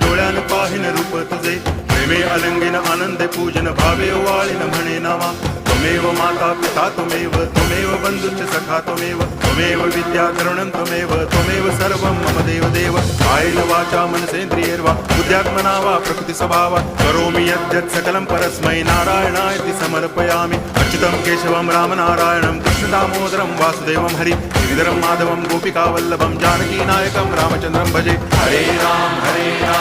डोळ्यान पाहिन रूप तुझे प्रेमे अलंगिन आनंदे पूजन भावे ओवाळीन म्हणे नामा त्वमेव माता पिता त्वमेव बंधुश्च सखा त्वमेव विद्या द्रविणं त्वमेव सर्वं मम देव कायेन वाचा मनसेन्द्रियैर्वा बुद्ध्यात्मना वा प्रकृति स्वभावात् करोमि यद्यत् सकलं परस्मै नारायणायति समर्पयामि अच्युतं केशवं रामनारायणं कृष्णदामोदरं वासुदेवं हरि गिरिधरं माधवं गोपिकावल्लभं जानकीनायकं रामचन्द्रं भजे हरे राम